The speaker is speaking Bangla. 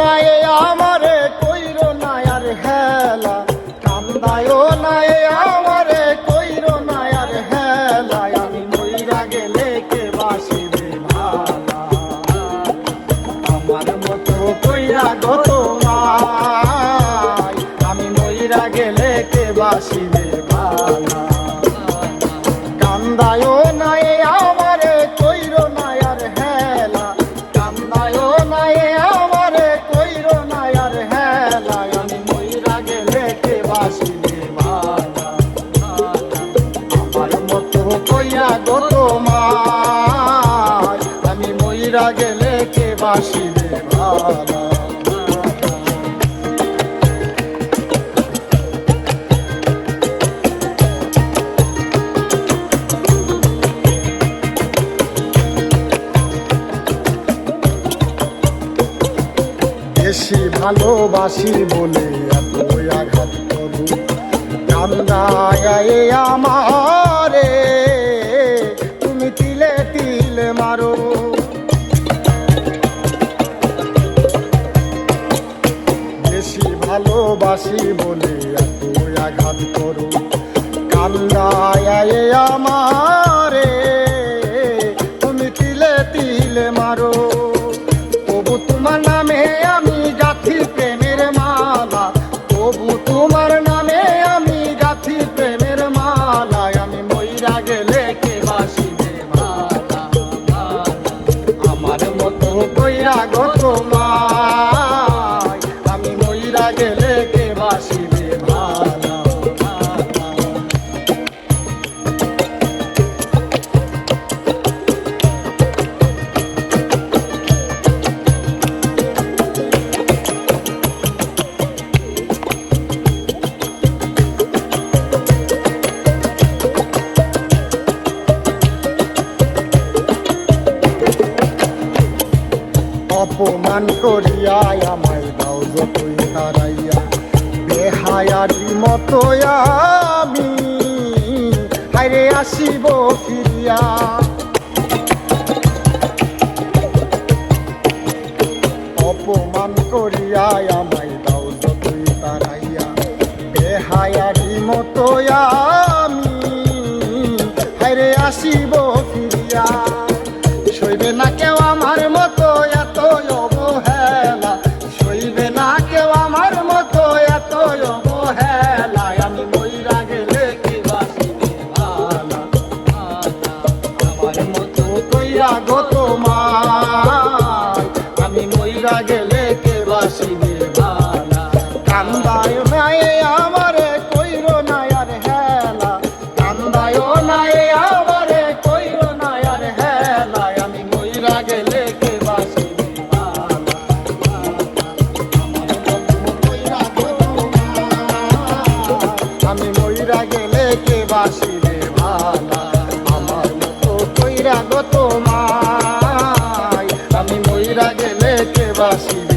না এ আমারে কইরো না আর হেলা, কান্দায়ও না এ আমারে কইরো না আর হেলা, আমি মইরা গেলে কে বাসিবে ভালা, আমার মতো কইরা গো তোমায়, আমি মইরা গেলে কে বাসিবে ভালা, কান্দায়ও না এ আমারে কইরো না আর হেলা, কান্দায়ও না এ আমারে কইরো না আর হেলা, আমি মইরা গেলে কে বাসিবে ভালা, আমার মতো কইরা গো তোমায়, আমি মইরা গেলে কে বাসিবে ভালা। বেশি ভালোবাসি বলে এত আঘাত করু, কান্দায় আমারে তুমি তিলে তিলে মারো, বেশি ভালোবাসি বলে এত আঘাত করু, কান্দায় আমারে তুমি তিলে তিলে মারো, তবু তোমার নামে আমি গাঁথি প্রেমের মালা, তবু তোমার নামে আমি গাঁথি প্রেমের মালা, আমি মইরা গেলে কে বাসিবে ভালা, আমার মতো কইরা গো তোমায়, আমি মইরা গেলে কে বাসিবে ভালা। অপমান করিয়া আমায় দাও যতই হারাইয়া, বেহায়ারি মতো আমি হাইরে আসিব ফিরিয়া, অপমান করিয়া আমায় দাও যতই হারাইয়া, বেহায়ারি মতো আমি হাইরে আসিব ফিরিয়া, সইবে না কেউ আমার মতো এত অবহেলা, সইবে না কেউ আমার মতো এত অবহেলা, আমি মইরা গেলে কে বাসিবে ভালা, আমার মতো কইরা গো তোমায়, আমি মইরা গেলে কে বাসিবে ভালা, কান্দায় না এ আমারে কইরো না আর হেলা, কান্দায় না এ আমারে কইরো না আর হেলা, আমি মইরা গেলে কে বাসিবে ভালা, আমি মইরা গেলে কে বাসিবে ভালা, আমার মতো কইরা গো তোমায়, আমি মইরা গেলে কে বাসিবে